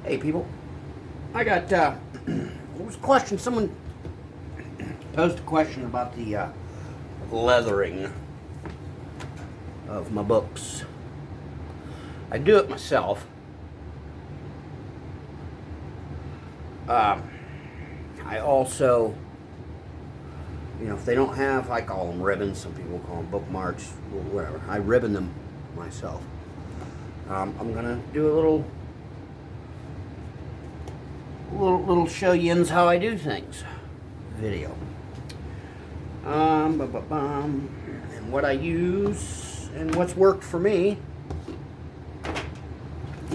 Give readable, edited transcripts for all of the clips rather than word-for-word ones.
Hey people, I got there was a question. Someone posed a question about the leathering of my books. I do it myself. I also, if they don't have, I call them ribbons. Some people call them bookmarks, whatever. I ribbon them myself. I'm gonna do a little show yins how I do things video. And what I use and what's worked for me.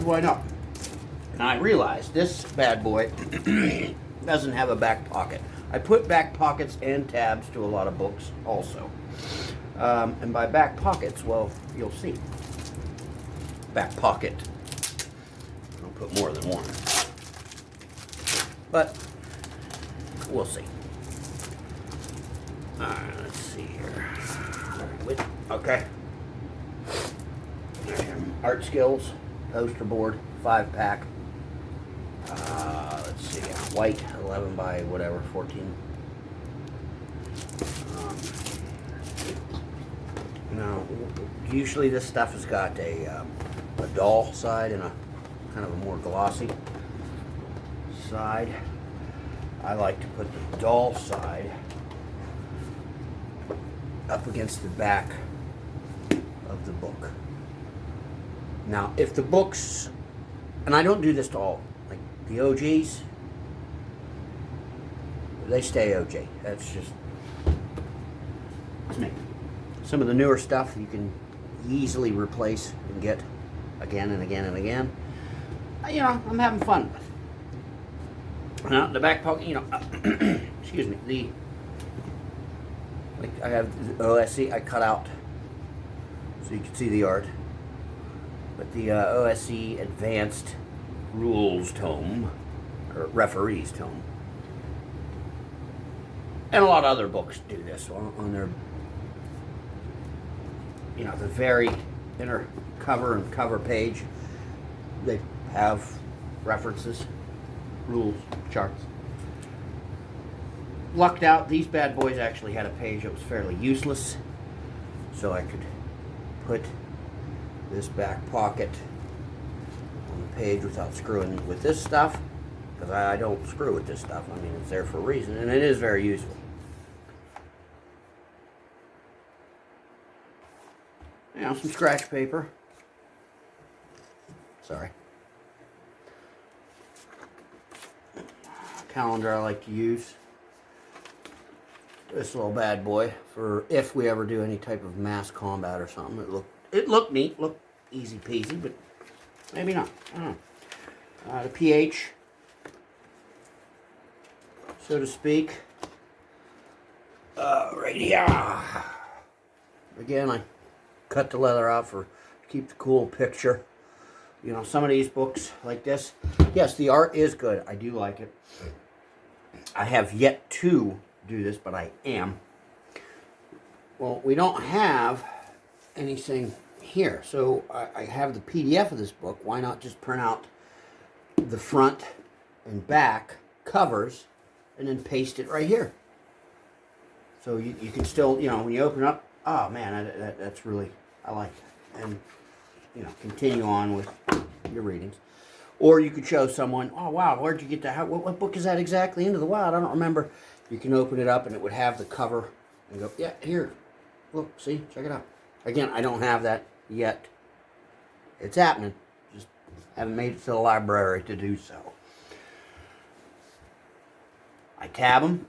Why not? Now I realize this bad boy doesn't have a back pocket. I put back pockets and tabs to a lot of books also. And by back pockets, well, you'll see. Back pocket. I'll put more than one. But we'll see. Alright, let's see here. Okay. Art Skills, poster board, 5-pack. Let's see, white, 11 by whatever, 14. Now, usually this stuff has got a dull side and a kind of a more glossy side. I like to put the dull side up against the back of the book. Now, if the books, and I don't do this to all, like the OGs, they stay OG. That's just, it's me. Some of the newer stuff you can easily replace and get again and again and again. I'm having fun with. Now, the back pocket, excuse me, like I have the OSC, I cut out so you can see the art. But the OSC Advanced Rules Tome, or Referees Tome, and a lot of other books do this on their, the very inner cover and cover page. They have references, rules, charts. Lucked out, these bad boys actually had a page that was fairly useless, so I could put this back pocket on the page without screwing with this stuff, because I don't screw with this stuff. I mean, it's there for a reason, and it is very useful. Some scratch paper. Sorry. Calendar I like to use. This little bad boy for if we ever do any type of mass combat or something. It looked neat, looked easy peasy, but maybe not. I don't know. The pH, so to speak. Right here. Again, I cut the leather out to keep the cool picture. Some of these books like this, yes, the art is good. I do like it. I have yet to do this, but I am. Well, we don't have anything here, so I have the PDF of this book. Why not just print out the front and back covers and then paste it right here? So you can still, when you open up, oh man, that's really, I like that. And continue on with your readings. Or you could show someone, oh wow, where'd you get that? What book is that exactly? Into the Wild? I don't remember. You can open it up and it would have the cover and go, yeah, here, look, see, check it out. Again, I don't have that yet. It's happening. Just haven't made it to the library to do so. I tab them.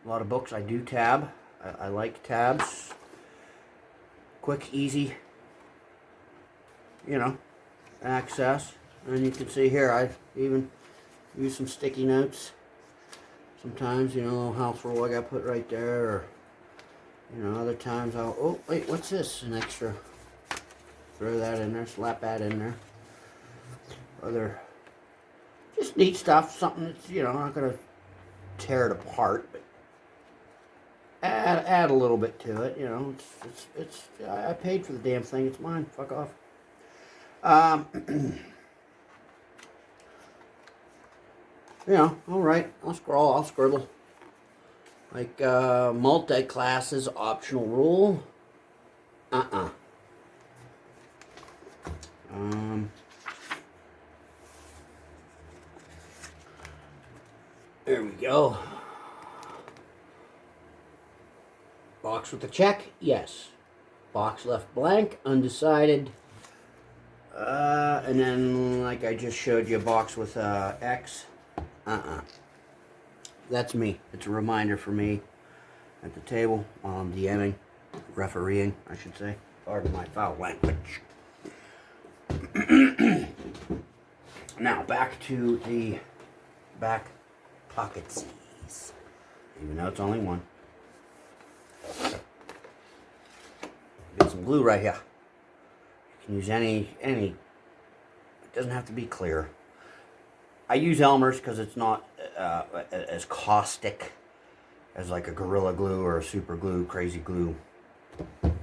A lot of books I do tab. I like tabs. Quick, easy, access. And you can see here, I even use some sticky notes. Sometimes, a little house rule I got put right there, or, other times I'll, oh, wait, what's this? An extra. Throw that in there, slap that in there. Other, just neat stuff, something that's, not going to tear it apart, but add a little bit to it, it's I paid for the damn thing, it's mine, fuck off. You know, all right, I'll scrawl, I'll scribble. Like multi-classes optional rule. There we go. Box with a check, yes. Box left blank, undecided. And then, like I just showed you, a box with X. That's me. It's a reminder for me at the table while I'm DMing, refereeing, I should say. Pardon my foul language. Now, back to the back pocketses. Even though it's only one. Get some glue right here. You can use any, it doesn't have to be clear. I use Elmer's because it's not as caustic as like a Gorilla Glue or a Super Glue, Crazy Glue. And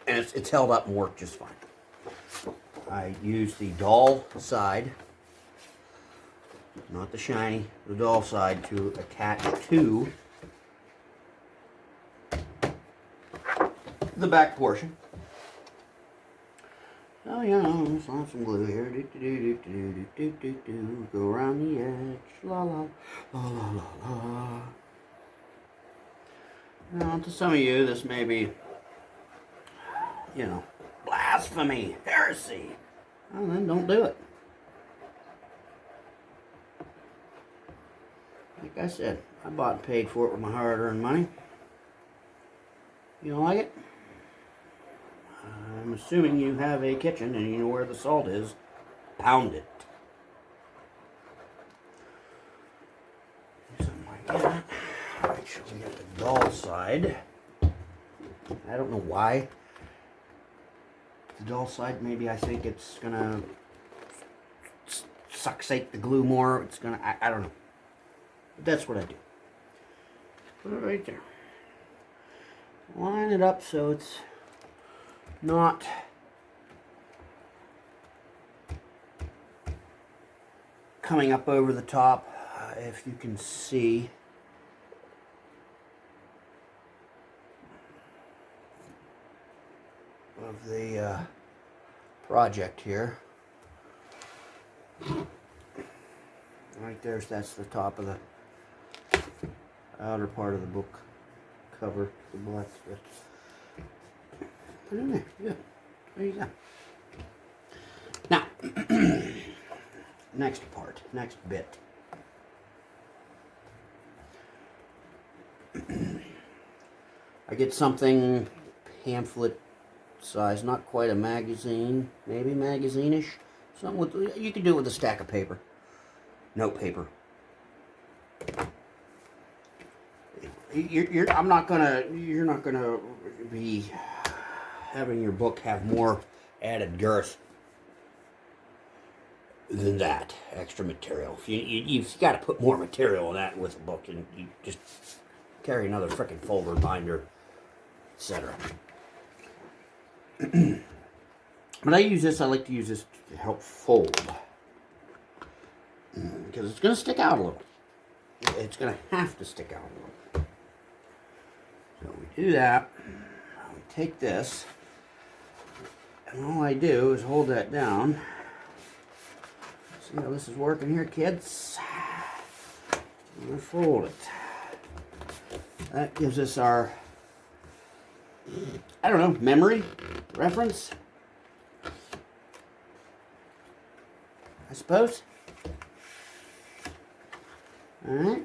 it's held up and worked just fine. I use the dull side, not the shiny, the dull side to attach to the back portion. Oh yeah, let's slap some glue here. Go around the edge. La la la la la la. Now, to some of you, this may be, you know, blasphemy, heresy. Well, then don't do it. Like I said, I bought and paid for it with my hard-earned money. You don't like it? I'm assuming you have a kitchen and you know where the salt is. Pound it. Something like that. Alright, so we got the dull side. I don't know why. The dull side, maybe I think it's gonna sucksate the glue more. It's gonna, I don't know. But that's what I do. Put it right there. Line it up so it's not coming up over the top, if you can see. Of the project here. Right there's, that's the top of the outer part of the book cover, the black bit. Put it in there, good. There you go. Now, next part, next bit. I get something pamphlet size, not quite a magazine, maybe magazine-ish. Something with, you can do it with a stack of paper, note paper. You're not gonna be having your book have more added girth than that extra material. You've got to put more material in that with a book, and you just carry another frickin' folder, binder, etc. But I use this, I like to use this to help fold. Because it's going to stick out a little. It's going to have to stick out a little. So we do that. We take this. And all I do is hold that down. See how this is working here, kids? I'm going to fold it. That gives us our, I don't know, memory, reference, I suppose. Alright,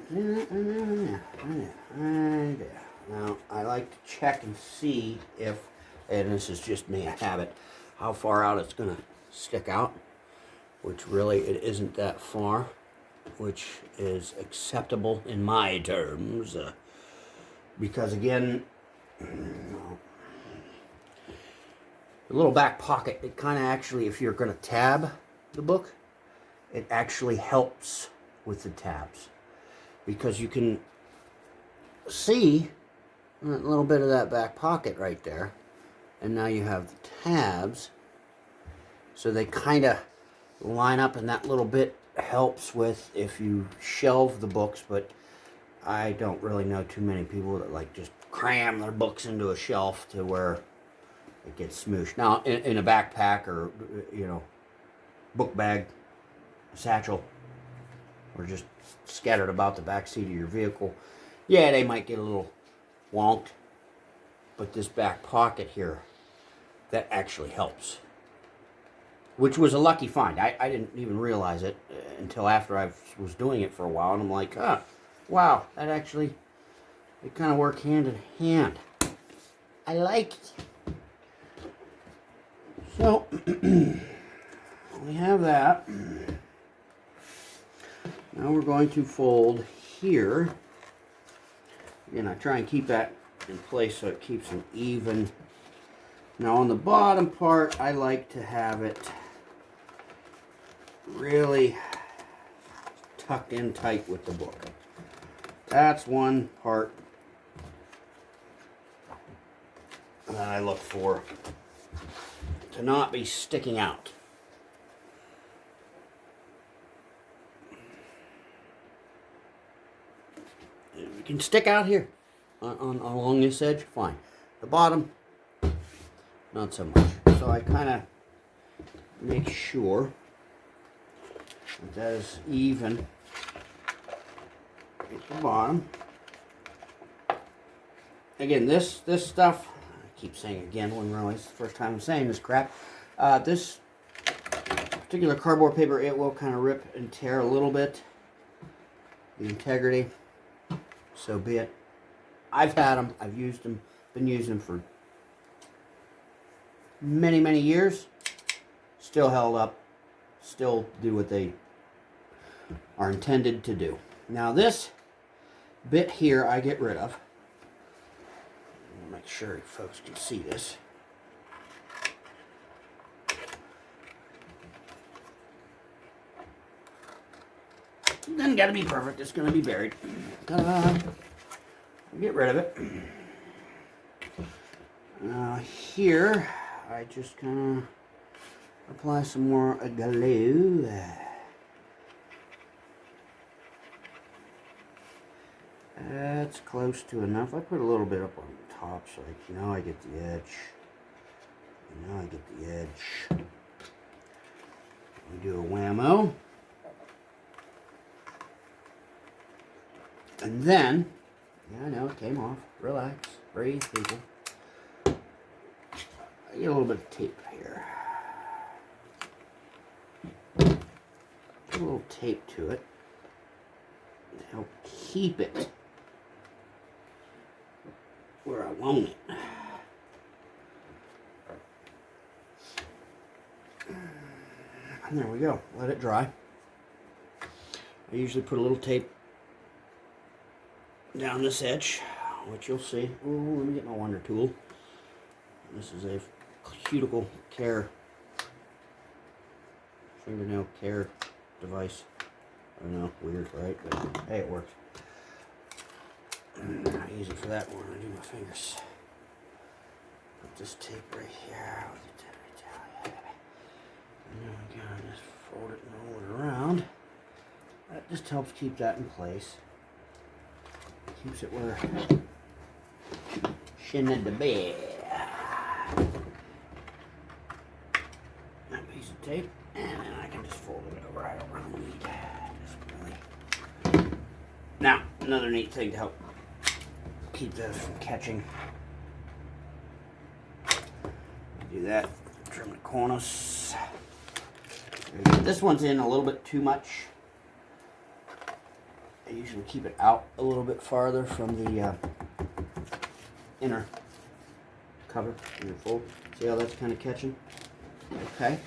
now I like to check and see if, and this is just me, a habit, how far out it's going to stick out, which really it isn't that far, which is acceptable in my terms, because again, the little back pocket, it kind of actually, if you're going to tab the book, it actually helps with the tabs, because you can see a little bit of that back pocket right there, and now you have the tabs, so they kind of line up in that little bit helps with if you shelve the books, but I don't really know too many people that like just cram their books into a shelf to where it gets smooshed. Now, in a backpack or, you know, book bag, satchel, or just scattered about the back seat of your vehicle, yeah, they might get a little wonked. But this back pocket here, that actually helps. Which was a lucky find. I didn't even realize it until after I was doing it for a while. And I'm like, wow, that actually, it kind of work hand in hand. I like it. So, we have that. Now we're going to fold here. Again, I try and keep that in place so it keeps an even. Now on the bottom part, I like to have it really tucked in tight with the book. That's one part that I look for to not be sticking out. You can stick out here along this edge, fine. The bottom, not so much. So I kind of make sure that is even at the bottom. Again, this stuff, I keep saying again when really it's the first time I'm saying this crap. This particular cardboard paper, it will kind of rip and tear a little bit. The integrity, so be it. I've had them, I've used them, been using them for many, many years. Still held up, still do what they are intended to do. Now this bit here I get rid of. Make sure you folks can see this. It doesn't got to be perfect, it's going to be buried. Get rid of it. Here, I just kind of apply some more glue. That's close to enough. I put a little bit up on the top so I get the edge. Now I get the edge. We do a whammo. And then, yeah, I know it came off. Relax, breathe, people. I get a little bit of tape here. Put a little tape to it to help keep it where I want it. And there we go. Let it dry. I usually put a little tape down this edge, which you'll see. Ooh, let me get my wonder tool. This is a cuticle care, fingernail care device. I don't know, weird, right? But hey, it works. I use it for that when I do my fingers. Put this tape right here. And then we gotta just fold it and roll it around. That just helps keep that in place. Keeps it where shouldn't the bed. That piece of tape, and then I can just fold it over. I don't really need this really. Now, another neat thing to help keep those from catching. Do that. Trim the corners. This one's in a little bit too much. I usually keep it out a little bit farther from the inner cover in your fold. See how that's kind of catching? Okay.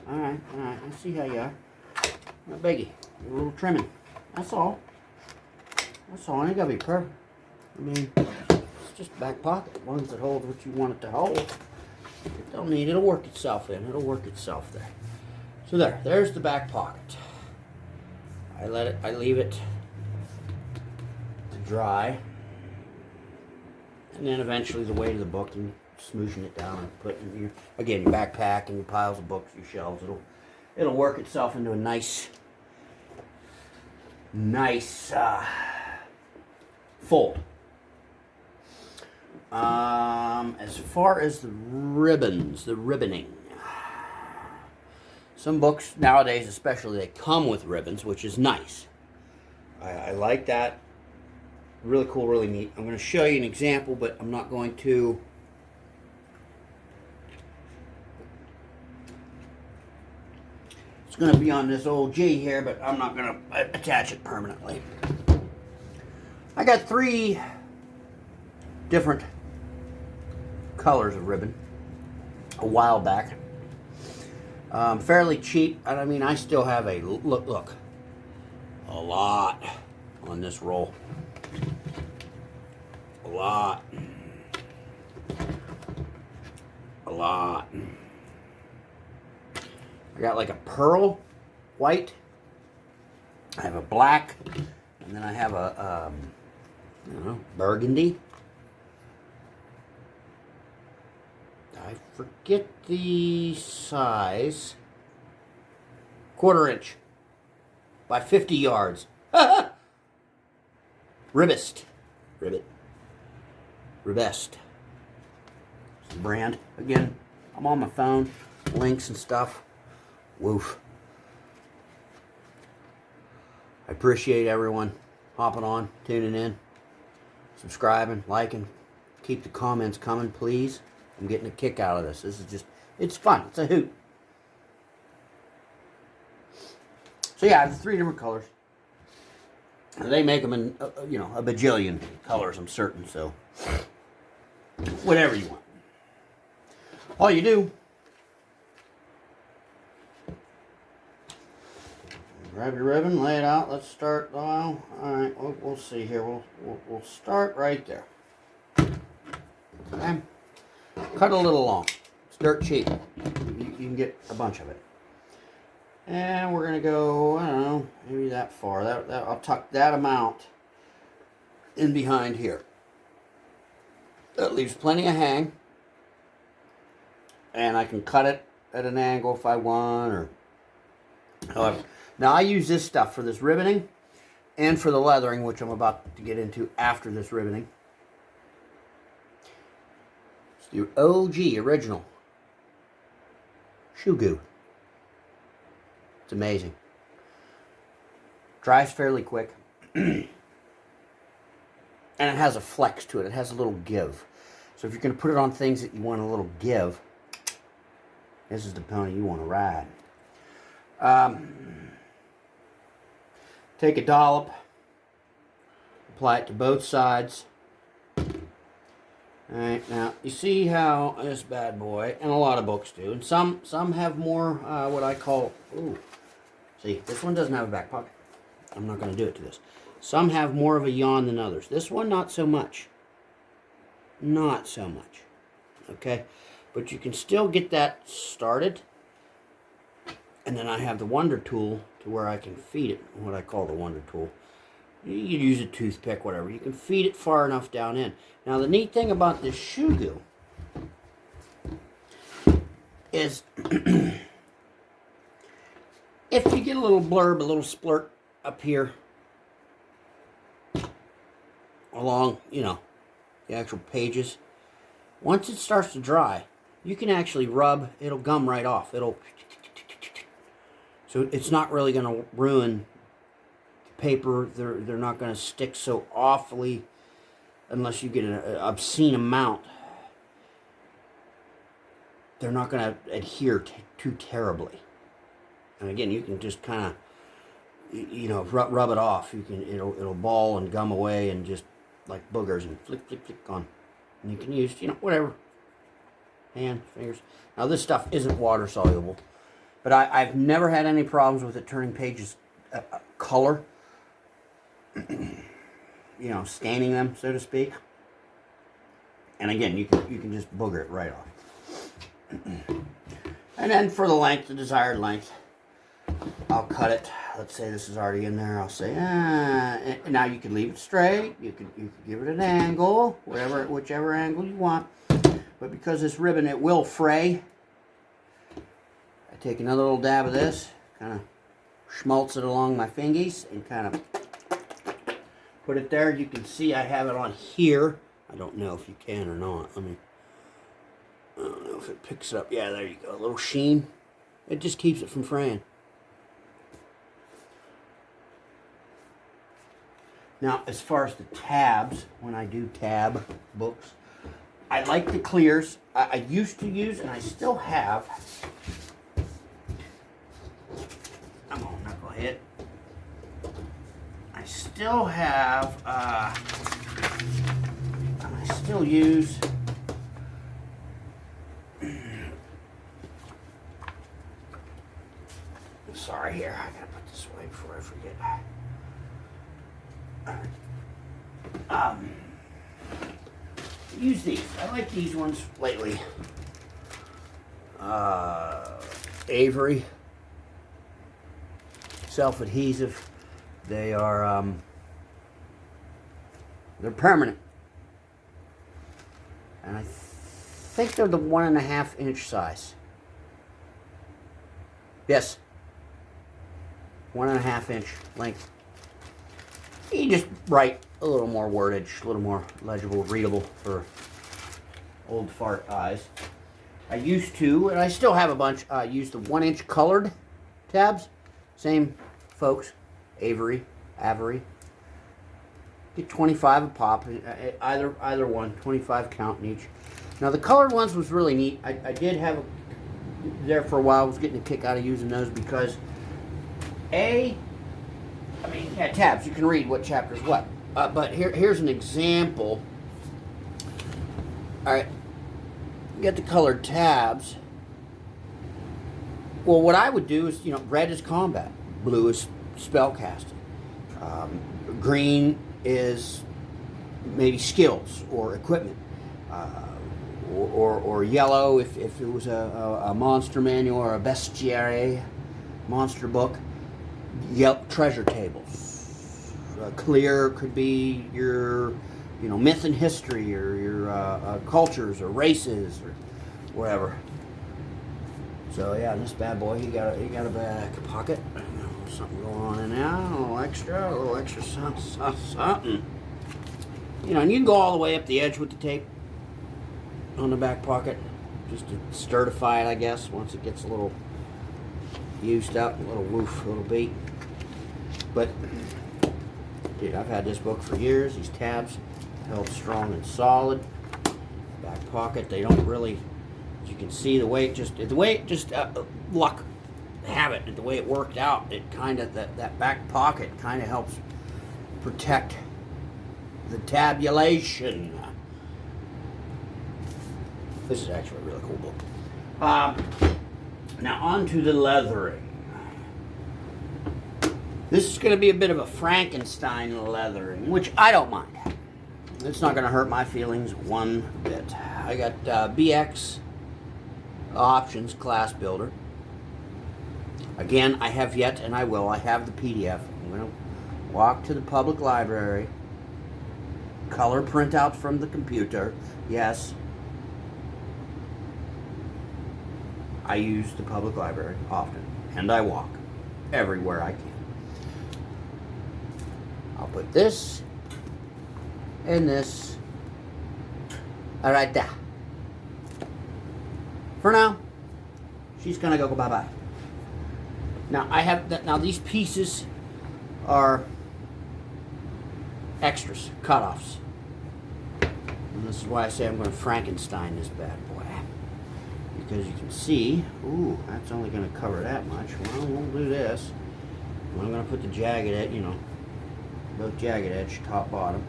Alright. I see how you are. No biggie. A little trimming. That's all. That's all. It ain't gotta be perfect. I mean, it's just back pocket. Ones that hold what you want it to hold. It don't need, it'll work itself in. It'll work itself there. So there's the back pocket. I leave it to dry. And then eventually the weight of the book and smooshing it down and putting in your backpack and your piles of books, your shelves, it'll work itself into a nice nice fold. As far as the ribbons, the ribboning, some books nowadays especially, they come with ribbons, which is nice. I like that. Really cool, really neat. I'm going to show you an example, but I'm not going to. It's going to be on this old G here, but I'm not going to attach it permanently. I got 3 different colors of ribbon a while back. Fairly cheap. I mean, I still have a look, a lot on this roll. A lot. I got like a pearl white. I have a black, and then I have a I don't know, burgundy. I forget the size. 1/4 inch by 50 yards. Ribbest. Ribbit. Ribest. It's the brand. Again, I'm on my phone. Links and stuff. Woof. I appreciate everyone hopping on, tuning in, subscribing, liking. Keep the comments coming, please. I'm getting a kick out of this. This is just, it's fun. It's a hoot. So yeah, I have 3 different colors. They make them in, you know, a bajillion colors, I'm certain. So whatever you want. All you do, grab your ribbon, lay it out. Let's start. All right, we'll see here. We'll start right there. Okay. Cut a little long. It's dirt cheap. You can get a bunch of it. And we're gonna go, I don't know, maybe that far. I'll tuck that amount in behind here. That leaves plenty of hang. And I can cut it at an angle if I want, or however. Now I use this stuff for this ribboning and for the leathering, which I'm about to get into after this ribboning. It's the OG, original shoe goo. It's amazing. Dries fairly quick. And it has a flex to it. It has a little give. So if you're going to put it on things that you want a little give, this is the pony you want to ride. Take a dollop, apply it to both sides. Alright, now you see how this bad boy, and a lot of books do, and some have more what I call, ooh, see, this one doesn't have a back pocket. I'm not going to do it to this. Some have more of a yawn than others. This one, not so much. Not so much. Okay? But you can still get that started. And then I have the Wonder Tool to where I can feed it, what I call the Wonder Tool. You can use a toothpick, whatever. You can feed it far enough down in. Now, the neat thing about this shoe goo is if you get a little blurb, a little splurt up here along, you know, the actual pages, once it starts to dry, you can actually rub, it'll gum right off. So it's not really going to ruin the paper. They're not going to stick so awfully unless you get an obscene amount. They're not going to adhere too terribly. And again, you can just kind of, you know, rub it off. You can, it'll ball and gum away and just like boogers and flick on. And you can use, you know, whatever, hand, fingers. Now this stuff isn't water soluble. But I've never had any problems with it turning pages color. You know, staining them, so to speak. And again, you can just booger it right off. And then for the length, the desired length, I'll cut it. Let's say this is already in there. I'll say, and now you can leave it straight. You could give it an angle, whichever angle you want. But because this ribbon, it will fray. Take another little dab of this, kind of schmaltz it along my fingies, and kind of put it there. You can see I have it on here. I don't know if you can or not. I don't know if it picks it up. Yeah, there you go. A little sheen. It just keeps it from fraying. Now, as far as the tabs, when I do tab books, I like the clears. I used to use, and I still have. Come on, knucklehead. I still have, I still use sorry here, I gotta put this away before I forget. Use these. I like these ones lately. Avery. Self-adhesive. They are, they're permanent. And I think they're the 1.5 inch size. Yes. 1.5 inch length. You just write a little more wordage, a little more legible, readable for old fart eyes. I used to, and I still have a bunch, use the 1 inch colored tabs. Same folks, Avery. Get 25 a pop, either one, 25 count in each. Now the colored ones was really neat. I did have there for a while. I was getting a kick out of using those because tabs, you can read what chapter's what. But here's an example. All right, get the colored tabs. Well, what I would do is, red is combat, blue is spellcasting, green is maybe skills or equipment, or yellow if it was a monster manual or a bestiary monster book. Treasure tables. Clear could be your, myth and history, or your cultures or races or whatever. So yeah, this bad boy, he got a back pocket. Something going on in there, a little extra something. And you can go all the way up the edge with the tape on the back pocket, just to certify it, I guess. Once it gets a little used up, a little woof, a little beat. But dude, I've had this book for years. These tabs held strong and solid. Back pocket, they don't really. You can see the way it just luck have it, the way it worked out, it kind of, that back pocket kind of helps protect the tabulation. This is actually a really cool book. Now on to the leathering. This is going to be a bit of a Frankenstein leathering, which I don't mind. It's not going to hurt my feelings one bit. I got BX Options Class Builder. Again, I have yet, and I will. I have the PDF. I'm going to walk to the public library. Color printouts from the computer. Yes. I use the public library often, and I walk everywhere I can. I'll put this and this right there. For now, she's gonna go bye-bye. Now I have now these pieces are extras, cut-offs. And this is why I say I'm gonna Frankenstein this bad boy. Because you can see, ooh, that's only gonna cover that much. Well, we'll do this. I'm gonna put the jagged edge, both jagged edge, top, bottom.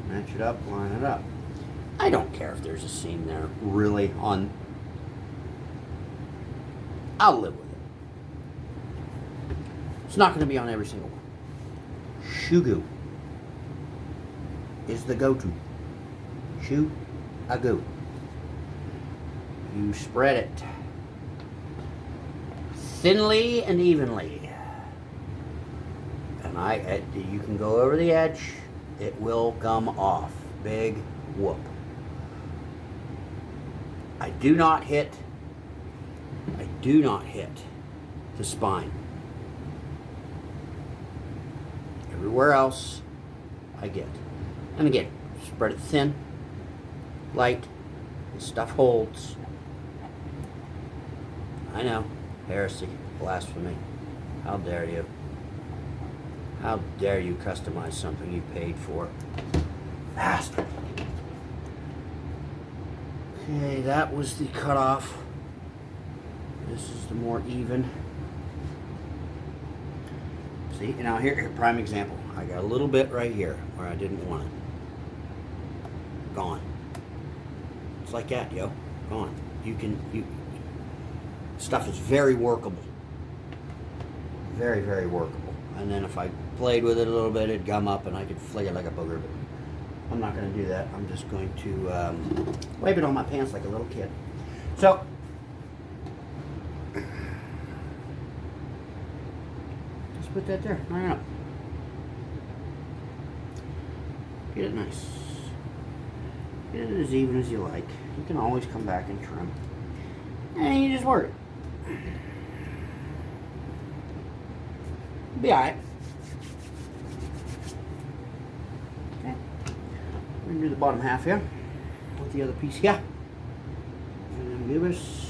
Match it up, line it up. I don't care if there's a seam there, really, on. I'll live with it. It's not going to be on every single one. Shugu is the go-to. Shu-a-goo. You spread it thinly and evenly. And you can go over the edge. It will come off. Big whoop. I do not hit the spine. Everywhere else, I get. And again, spread it thin, light, the stuff holds. I know, heresy, blasphemy. How dare you? How dare you customize something you paid for? Bastard. Okay, that was the cutoff. This is the more even. See, now here, prime example. I got a little bit right here where I didn't want it. Gone. It's like that, yo. Gone. Stuff is very workable. Very, very workable. And then if I played with it a little bit, it'd gum up and I could flick it like a booger. But I'm not going to do that. I'm just going to wipe it on my pants like a little kid. So, just put that there. Line it up. Get it nice. Get it as even as you like. You can always come back and trim. And you just work it. Be alright. Okay. We're going to do the bottom half here with the other piece here. And then give us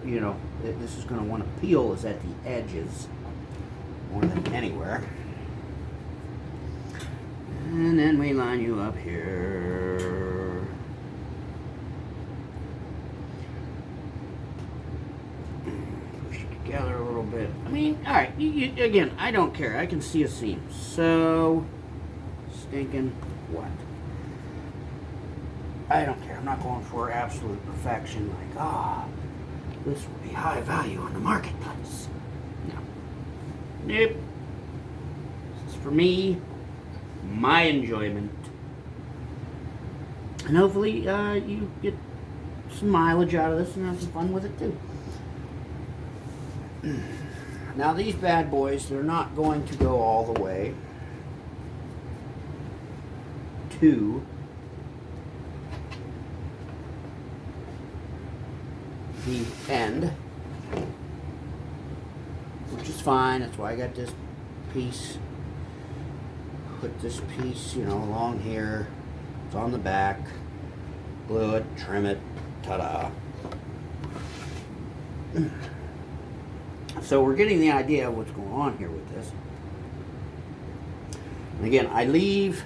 you know, this is going to want to peel is at the edges more than anywhere. And then we line you up here. Push it together a little bit. I mean, all right, again, I don't care. I can see a seam. So, stinking what? I don't care. I'm not going for absolute perfection like, this will be high value on the marketplace. No. Nope. This is for me, my enjoyment. And hopefully you get some mileage out of this and have some fun with it too. Now these bad boys, they're not going to go all the way to the end, which is fine. That's why I got this piece. Put this piece, you know, along here. It's on the back. Glue it, trim it, ta-da. So we're getting the idea of what's going on here with this. And again, I leave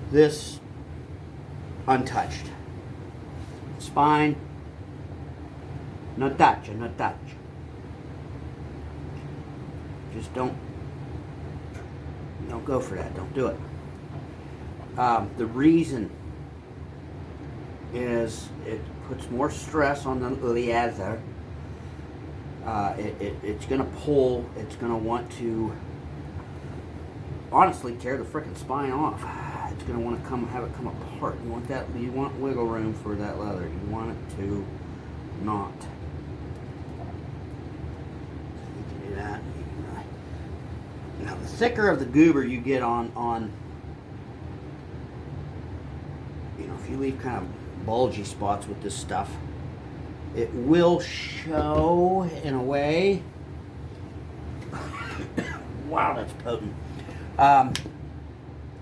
this untouched. Spine, no touch, no touch. Just don't go for that. Don't do it. The reason is it puts more stress on the leather. It's going to pull. It's going to want to honestly tear the frickin' spine off. It's going to want to have it come apart. You want that. You want wiggle room for that leather. You want it to not. You can do that. Now, the thicker of the goober you get on, you know, if you leave kind of bulgy spots with this stuff, it will show in a way. Wow, that's potent.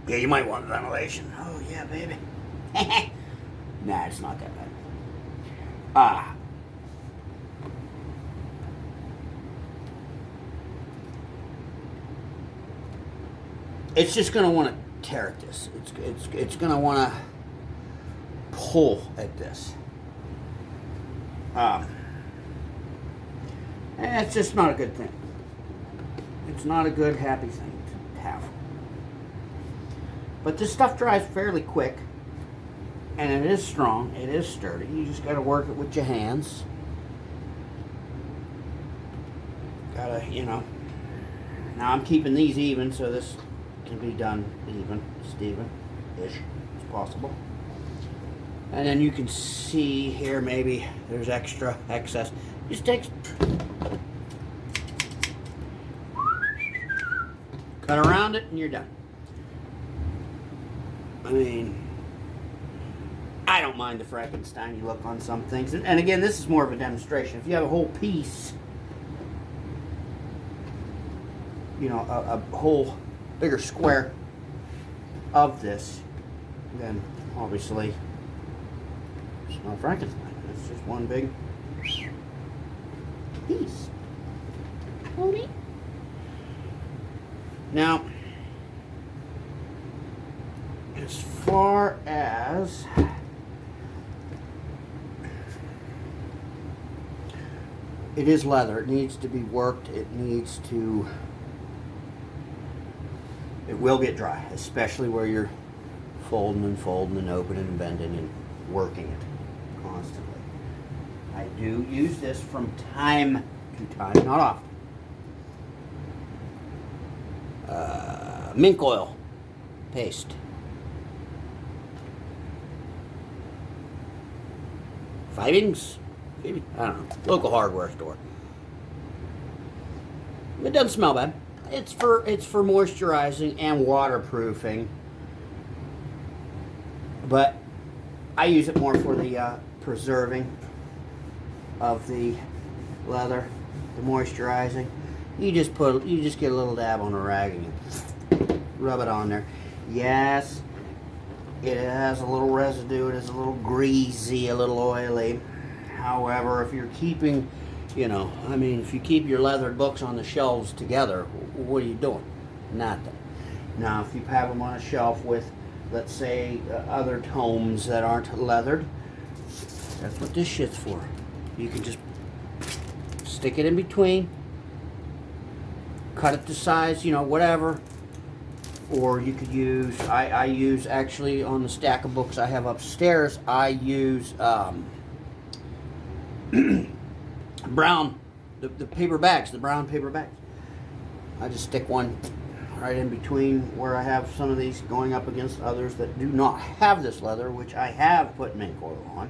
Yeah, you might want ventilation. Oh, yeah, baby. Nah, it's not that bad. It's just going to want to tear at this. It's going to want to pull at this. And it's just not a good thing. It's not a good, happy thing to have. But this stuff dries fairly quick, and it is strong, it is sturdy. You just got to work it with your hands. Gotta, you know. Now I'm keeping these even, so this can be done even, Steven-ish, as possible. And then you can see here maybe there's extra excess. Just take, cut around it and you're done. I mean, I don't mind the Frankenstein-y look on some things. And again, this is more of a demonstration. If you have a whole piece, you know, a whole bigger square of this, then obviously it's not Frankenstein. It's just one big piece. Okay. Now, as far as it is leather, it needs to be worked, it will get dry, especially where you're folding and opening and bending and working it constantly. I do use this from time to time, not often. Mink oil paste. Fivings? Maybe, I don't know. Local hardware store. It doesn't smell bad. It's for moisturizing and waterproofing. But I use it more for the preserving of the leather, the moisturizing. You just get a little dab on a rag and you rub it on there. Yes, it has a little residue. It is a little greasy, a little oily. However, if you're keeping, you know, I mean, if you keep your leathered books on the shelves together, what are you doing? Nothing. Now, if you have them on a shelf with, let's say, other tomes that aren't leathered, that's what this shit's for. You can just stick it in between, cut it to size, you know, whatever. Or you could use, I use actually on the stack of books I have upstairs, I use brown, the paper bags, the brown paper bags. I just stick one right in between where I have some of these going up against others that do not have this leather, which I have put mink oil on.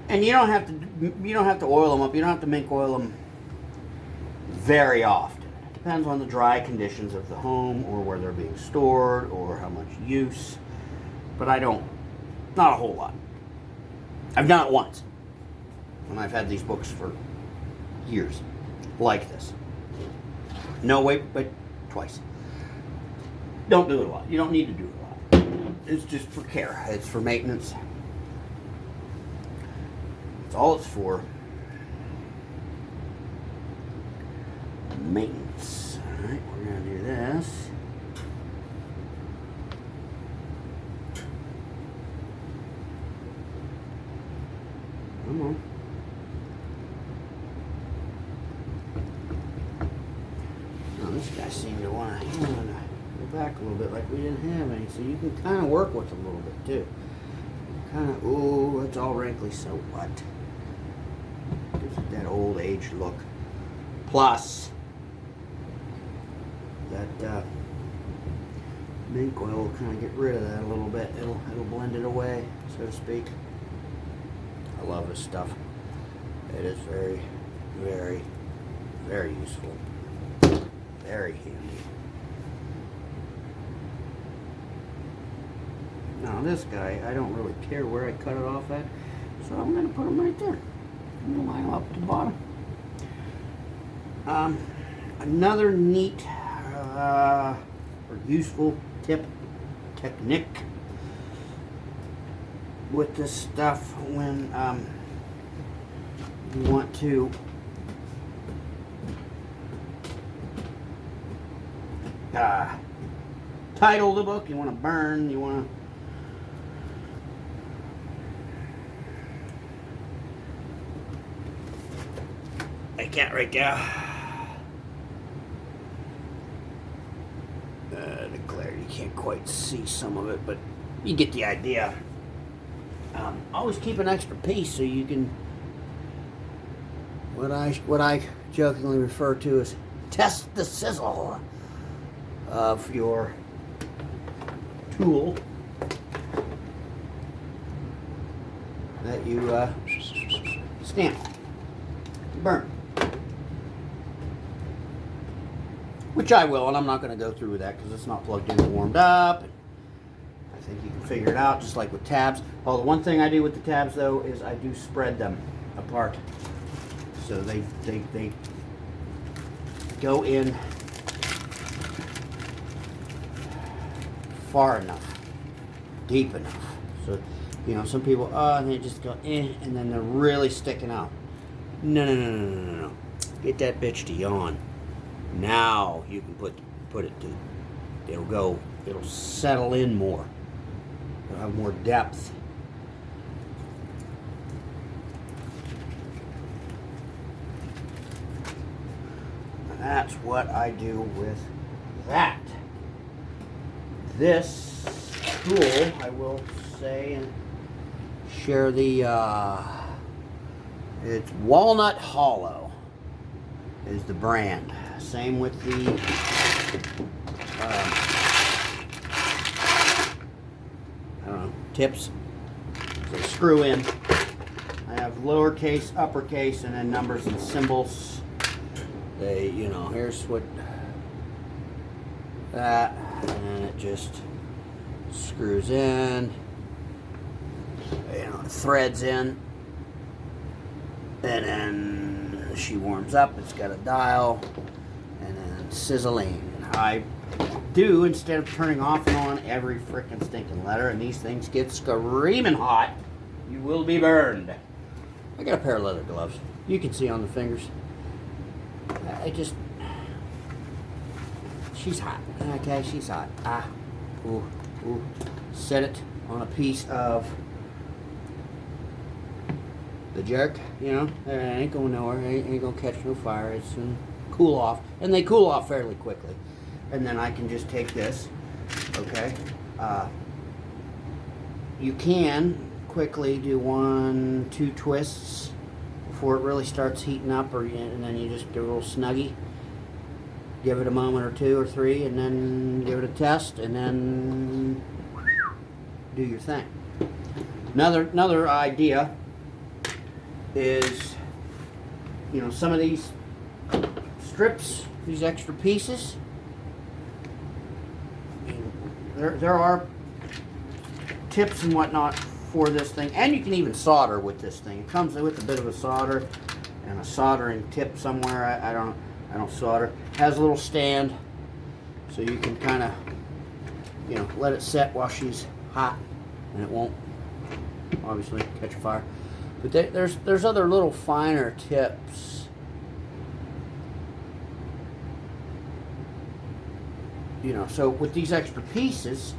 And you don't have to oil them up. You don't have to mink oil them very often. It depends on the dry conditions of the home or where they're being stored or how much use. But I don't, not a whole lot. I've done it once. And I've had these books for years, like this. No, wait, but twice. Don't do it a lot. You don't need to do it a lot. It's just for care. It's for maintenance. That's all it's for. Maintenance. All right, we're going to do this. Come on. This guy seemed to want to go back a little bit like we didn't have any, so you can kind of work with it a little bit too. Kind of, oh, it's all wrinkly, so what? Gives it that old age look. Plus, that mink oil will kind of get rid of that a little bit. It'll blend it away, so to speak. I love this stuff. It is very, very, very useful. Very handy. Now this guy, I don't really care where I cut it off at, so I'm going to put him right there. I'm going to line him up at the bottom. Another neat or useful technique with this stuff when you want to title the book, you want to burn, you want to... I can't right there. The glare, you can't quite see some of it, but you get the idea. Always keep an extra piece so you can, what I jokingly refer to as test the sizzle of your tool. that you stamp, burn. Which I will, and I'm not going to go through with that because it's not plugged in and warmed up. I think you can figure it out, just like with tabs. Oh, the one thing I do with the tabs, though, is I do spread them apart. So they go in far enough, deep enough. So, you know, some people, and they just go, and then they're really sticking out. No. Get that bitch to yawn. Now you can put it to, it'll settle in more. It'll have more depth. And that's what I do with that. This tool, I will say, and share the, it's Walnut Hollow is the brand. Same with the I don't know, tips. They screw in. I have lowercase, uppercase, and then numbers and symbols. They, you know, here's what that, and it just screws in. You know, it threads in, and then she warms up. It's got a dial. And then sizzling. I do, instead of turning off and on every freaking stinking letter, and these things get screaming hot, you will be burned. I got a pair of leather gloves. You can see on the fingers. She's hot. Okay, she's hot. Ooh. Set it on a piece of the jerk, you know. It ain't going nowhere. It ain't gonna catch no fire. It's gonna cool off, and they cool off fairly quickly. And then I can just take this, okay? You can quickly do 1-2 twists before it really starts heating up, and then you just do a little snuggie. Give it a moment or 2 or 3, and then give it a test, and then do your thing. Another idea is, you know, some of these strips, these extra pieces, there are tips and whatnot for this thing, and you can even solder with this thing. It comes with a bit of a solder and a soldering tip somewhere. I don't solder. It has a little stand, so you can kind of, you know, let it set while she's hot, and it won't obviously catch fire. But there's other little finer tips. You know, so with these extra pieces,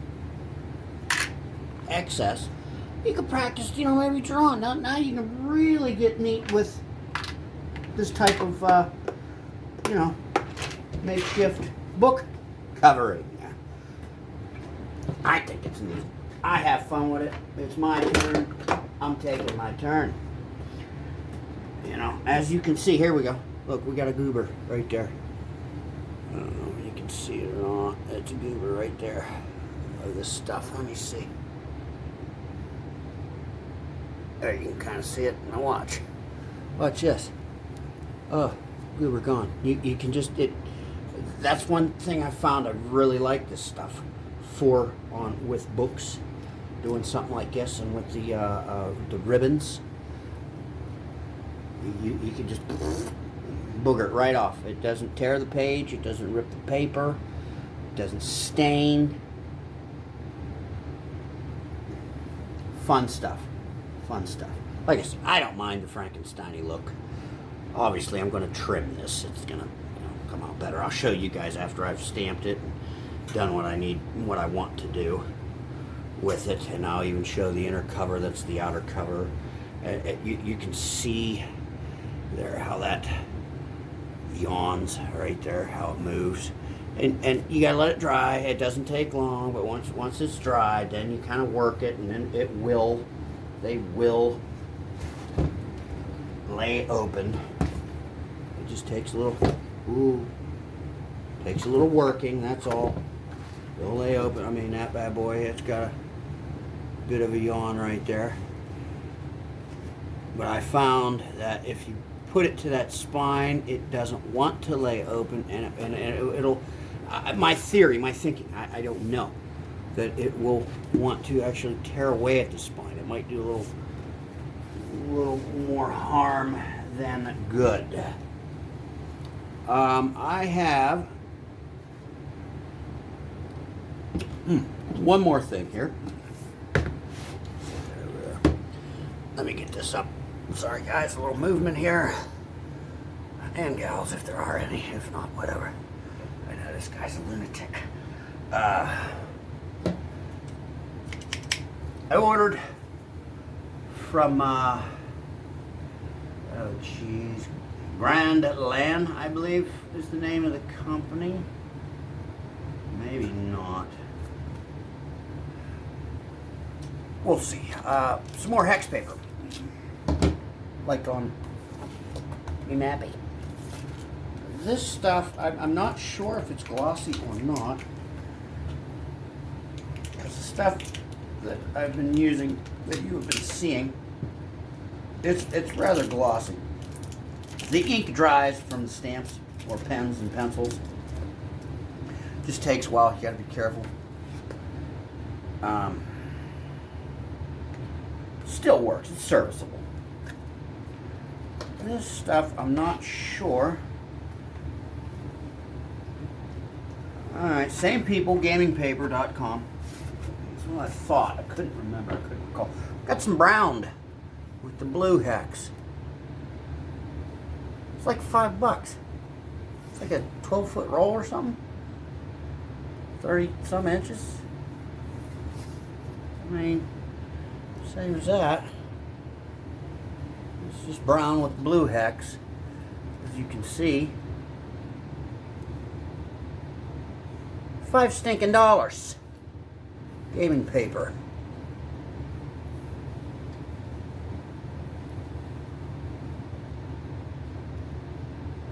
excess, you can practice, you know, maybe drawing. Now you can really get neat with this type of, you know, makeshift book covering. I think it's neat. I have fun with it. It's my turn. I'm taking my turn. You know, as you can see, here we go. Look, we got a goober right there. I don't know if you can see it or not. It's a goober right there of this stuff. Let me see. There, you can kind of see it. Now watch. Watch this. Oh, goober gone. You can just, that's one thing I found I really like this stuff for with books. Doing something like this, and with the ribbons, you can just booger it right off. It doesn't tear the page, it doesn't rip the paper, it doesn't stain. Fun stuff. Like I said, I don't mind the Frankenstein-y look. Obviously, I'm going to trim this. It's going to, you know, come out better. I'll show you guys after I've stamped it and done what I want to do with it, and I'll even show the inner cover. That's the outer cover. You can see there how that yawns right there, how it moves, and you gotta let it dry. It doesn't take long, but once it's dried, then you kind of work it, and then they will lay open. It just takes a little working, that's all. They'll lay open. I mean, that bad boy, it's got a bit of a yawn right there. But I found that if you put it to that spine, it doesn't want to lay open, and it'll. My theory, my thinking, I don't know, that it will want to actually tear away at the spine. It might do a little more harm than good. I have one more thing here. Let me get this up. Sorry guys, a little movement here. And gals, if there are any. If not, whatever. I know this guy's a lunatic. I ordered from, Grand Land, I believe is the name of the company. Maybe not. We'll see. Some more hex paper. Like on Mappy. This stuff, I'm not sure if it's glossy or not. It's the stuff that I've been using, that you have been seeing. It's rather glossy. The ink dries from the stamps or pens and pencils. Just takes a while. You got to be careful. Still works. It's serviceable. This stuff, I'm not sure. Alright, same people, gamingpaper.com. That's what I thought. I couldn't remember. I couldn't recall. Got some browned with the blue hex. It's like $5. It's like a 12-foot roll or something. 30 some inches. I mean, same as that. It's just brown with blue hex, as you can see. $5 stinking. Gaming paper.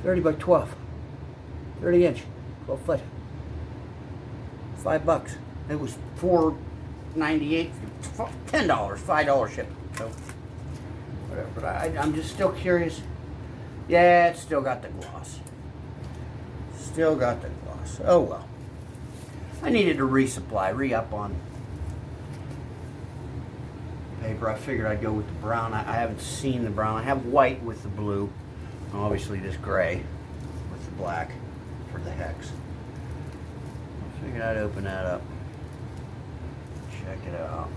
$30 by 12. 30 inch. 12 foot. $5. It was $4.98. $10. $5 shipping. So whatever. But I'm just still curious. Yeah, it's still got the gloss. Still got the gloss. Oh well. I needed to resupply, re-up on paper. I figured I'd go with the brown. I haven't seen the brown. I have white with the blue. Obviously this gray with the black for the hex. I figured I'd open that up. Check it out.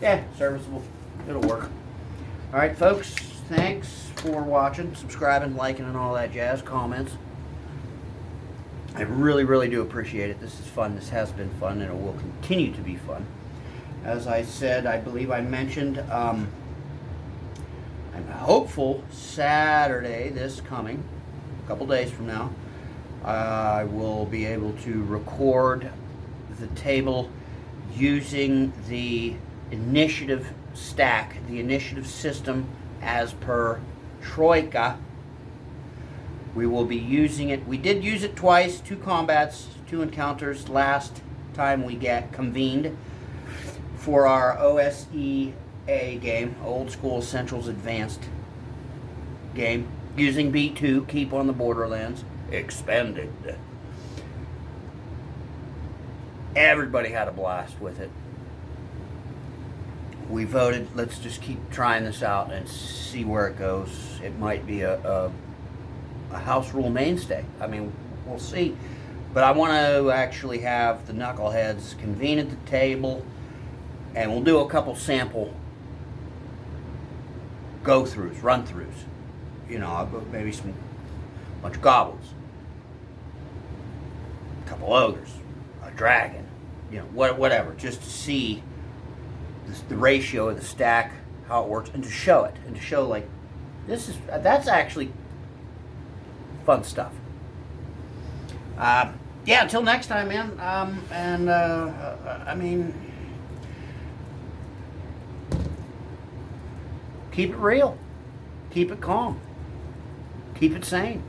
Yeah, serviceable. It'll work. Alright folks, thanks for watching, subscribing, liking, and all that jazz. Comments. I really, really do appreciate it. This is fun. This has been fun, and it will continue to be fun. As I said, I believe I mentioned, I'm hopeful Saturday, this coming, a couple days from now, I will be able to record the table using the initiative stack, the initiative system as per Troika. We will be using it. We did use it twice, 2 combats, 2 encounters last time we convened for our OSEA game, Old School Essentials Advanced game, using B2, Keep on the Borderlands, expanded. Everybody had a blast with it. We voted, let's just keep trying this out and see where it goes. It might be a house rule mainstay. I mean, we'll see. But I want to actually have the knuckleheads convene at the table, and we'll do a couple sample go-throughs, run-throughs. You know, maybe a bunch of goblins, a couple ogres, a dragon, you know, whatever, just to see the ratio of the stack, how it works, and to show it, and to show, like, that's actually fun stuff. Yeah, until next time, man. I mean, keep it real. Keep it calm. Keep it sane.